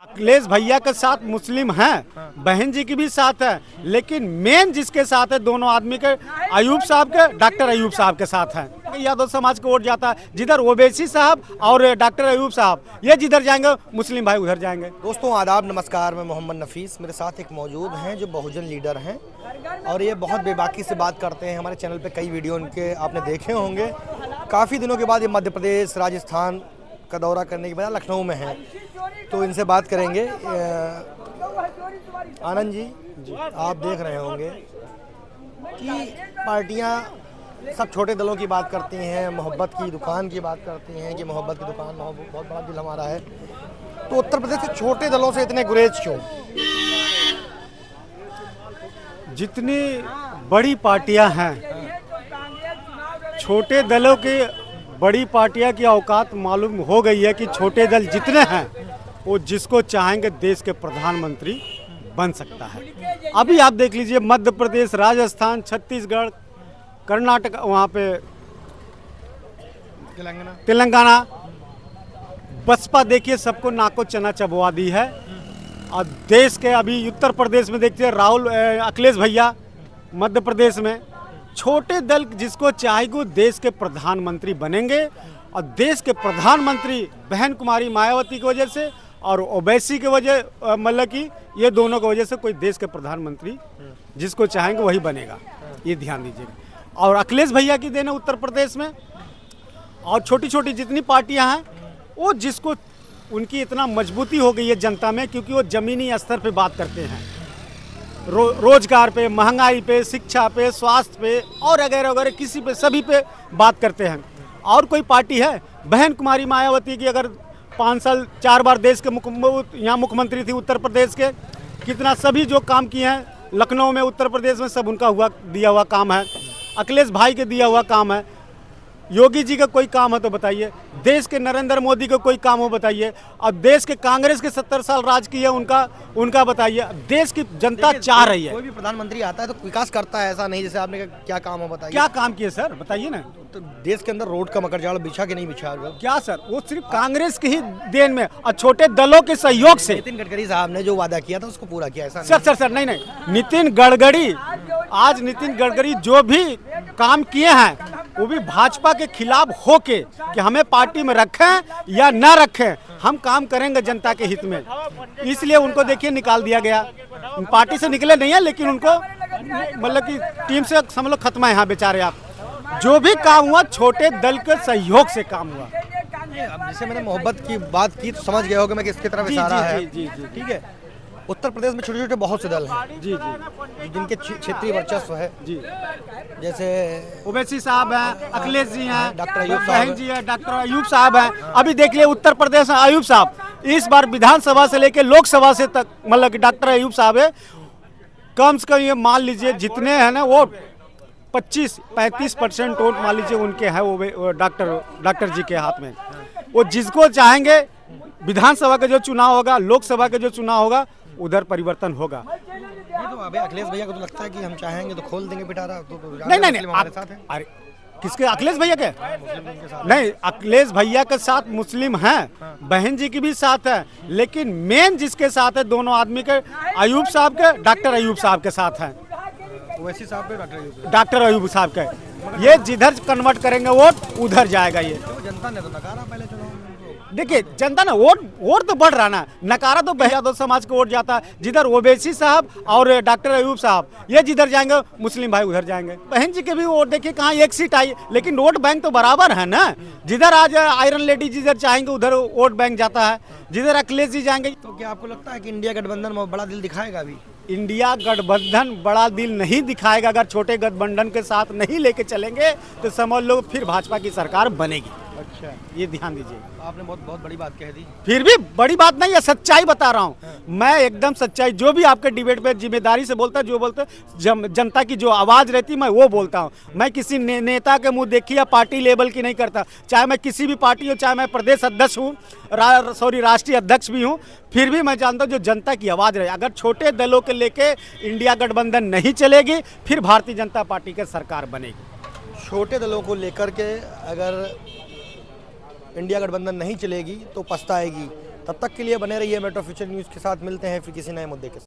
अखिलेश भैया के साथ मुस्लिम हैं, बहन जी की भी साथ है, लेकिन मेन जिसके साथ है दोनों आदमी के अयूब साहब के, डॉक्टर अयूब साहब के साथ हैं। यादव समाज को वोट जाता है, जिधर ओवैसी साहब और डॉक्टर अयूब साहब ये जिधर जाएंगे मुस्लिम भाई उधर जाएंगे। दोस्तों आदाब नमस्कार, मैं मोहम्मद नफीस, मेरे साथ एक मौजूद हैं जो बहुजन लीडर हैं और ये बहुत बेबाकी से बात करते हैं। हमारे चैनल पे कई वीडियो उनके आपने देखे होंगे। काफ़ी दिनों के बाद ये मध्य प्रदेश राजस्थान का दौरा करने के बाद लखनऊ में हैं, तो इनसे बात करेंगे। आनंद जी, आप देख रहे होंगे कि पार्टियां सब छोटे दलों की बात करती हैं, मोहब्बत की दुकान की बात करती हैं कि मोहब्बत की दुकान, बहुत बड़ा दिल हमारा है। तो उत्तर प्रदेश के छोटे दलों से इतने गुरेज क्यों? जितनी बड़ी पार्टियां हैं, छोटे दलों की बड़ी पार्टियां की औकात मालूम हो गई है कि छोटे दल जितने हैं वो जिसको चाहेंगे देश के प्रधानमंत्री बन सकता है। अभी आप देख लीजिए मध्य प्रदेश, राजस्थान, छत्तीसगढ़, कर्नाटक, वहाँ पे तेलंगाना, बसपा देखिए सबको नाको चना चबवा दी है। और देश के अभी उत्तर प्रदेश में देखते हैं अखिलेश भैया, मध्य प्रदेश में छोटे दल जिसको चाहेंगे वो देश के प्रधानमंत्री बनेंगे। और देश के प्रधानमंत्री बहन कुमारी मायावती की वजह से और ओवैसी की वजह, मतलब कि ये दोनों की वजह से कोई देश के प्रधानमंत्री जिसको चाहेंगे वही बनेगा, ये ध्यान दीजिएगा। और अखिलेश भैया की देन है उत्तर प्रदेश में। और छोटी छोटी जितनी पार्टियां हैं वो जिसको उनकी इतना मजबूती हो गई है जनता में, क्योंकि वो ज़मीनी स्तर पे बात करते हैं, रोजगार पे, महंगाई पे, शिक्षा पे, स्वास्थ्य पे और वगैरह वगैरह किसी पे सभी पे बात करते हैं। और कोई पार्टी है बहन कुमारी मायावती की, अगर 5 साल 4 बार देश के यहाँ मुख्यमंत्री थी उत्तर प्रदेश के, कितना सभी जो काम किए हैं लखनऊ में, उत्तर प्रदेश में, सब उनका दिया हुआ काम है। अखिलेश भाई के दिया हुआ काम है। योगी जी का कोई काम है तो बताइए, देश के नरेंद्र मोदी का कोई काम हो बताइए, और देश के कांग्रेस के 70 साल राज की है उनका बताइए। देश की जनता चाह रही है। कोई भी प्रधानमंत्री आता है तो विकास करता है, ऐसा नहीं जैसे आपने क्या काम हो बताइए। क्या काम किए सर बताइए ना। तो देश के अंदर रोड का मकड़जाल बिछा के नहीं बिछा क्या सर, वो सिर्फ कांग्रेस की ही देन में और छोटे दलों के सहयोग से। नितिन गडकरी साहब ने जो वादा किया था उसको पूरा किया, ऐसा सर नहीं, नितिन गडकरी, आज नितिन गडकरी जो भी काम किए हैं वो भी भाजपा के खिलाफ होके कि हमें पार्टी में रखें या ना रखें, हम काम करेंगे जनता के हित में। इसलिए उनको देखिए निकाल दिया गया। पार्टी से निकले नहीं है, लेकिन उनको मतलब कि टीम से समझ लो खत्म है। यहाँ बेचारे आप, जो भी काम हुआ छोटे दल के सहयोग से काम हुआ। अब जैसे मैंने मोहब्बत की बात की तो समझ गया होगा मैं किसकी तरफ इशारा है। जी, ठीक है। उत्तर प्रदेश में छोटे छोटे बहुत से दल हैं जी, जिनके क्षेत्रीय वर्चस्व है जी, जैसे ओवैसी साहब हैं, अखिलेश जी हैं, डॉक्टर अयूब बहन जी हैं, डॉक्टर अयूब साहब हैं। अभी देख लिये उत्तर प्रदेश में अयूब साहब इस बार विधानसभा से लेकर लोकसभा से तक, मतलब कि डॉक्टर अयूब साहब है, कम से कम ये मान लीजिए जितने हैं ना वो 25-35% वोट मान लीजिए उनके हैं, वो डॉक्टर जी के हाथ में। वो जिसको चाहेंगे विधानसभा का जो चुनाव होगा, लोकसभा का जो चुनाव होगा, उधर परिवर्तन होगा। ये तो अभी अखिलेश भैया को तो लगता है कि हम चाहेंगे तो खोल देंगे पिटारा। नहीं, हमारे साथ है। अरे किसके? अखिलेश भैया के? नहीं, अखिलेश भैया के साथ मुस्लिम हैं, बहन जी की भी साथ है, लेकिन मेन जिसके साथ है दोनों आदमी के अयूब साहब के, डॉक्टर अयूब साहब के साथ हैं। ओवैसी साहब पे डॉक्टर अयूब साहब के, ये जिधर कन्वर्ट करेंगे वोट उधर जाएगा। ये जनता ने तो नकारा पहले चुनाव में। देखिए जनता ना वोट तो बढ़ रहा ना, नकारा तो यादव समाज को वोट जाता है। जिधर ओवैसी साहब और डॉक्टर अयूब साहब ये जिधर जाएंगे मुस्लिम भाई उधर जाएंगे। बहन जी के भी वोट देखिए कहाँ एक सीट आई, लेकिन वोट बैंक तो बराबर है ना। जिधर आज आयरन लेडी जिधर चाहेंगे उधर वोट बैंक जाता है, जिधर अखिलेश जी जाएंगे। तो क्या आपको लगता है कि इंडिया गठबंधन में बड़ा दिल दिखाएगा? अभी इंडिया गठबंधन बड़ा दिल नहीं दिखाएगा। अगर छोटे गठबंधन के साथ नहीं लेके चलेंगे तो समझ लो फिर भाजपा की सरकार बनेगी। अच्छा, ये ध्यान दीजिए। आपने बहुत बड़ी बात कह दी। फिर भी बड़ी बात नहीं है, सच्चाई बता रहा हूँ मैं, एकदम सच्चाई। जो भी आपके डिबेट पे जिम्मेदारी से बोलता है, जो बोलते जनता की जो आवाज रहती है मैं वो बोलता हूँ। मैं किसी नेता के मुंह देखी या पार्टी लेवल की नहीं करता, चाहे मैं किसी भी पार्टी हो, चाहे मैं प्रदेश अध्यक्ष हूँ, राष्ट्रीय अध्यक्ष भी हूँ, फिर भी मैं जानता हूँ जो जनता की आवाज़ रहे। अगर छोटे दलों के लेके इंडिया गठबंधन नहीं चलेगी फिर भारतीय जनता पार्टी की सरकार बनेगी। छोटे दलों को लेकर के अगर इंडिया गठबंधन नहीं चलेगी तो पछताएगी, तब तक के लिए बने रहिए मेट्रो फ्यूचर न्यूज़ के साथ। मिलते हैं फिर किसी नए मुद्दे के साथ।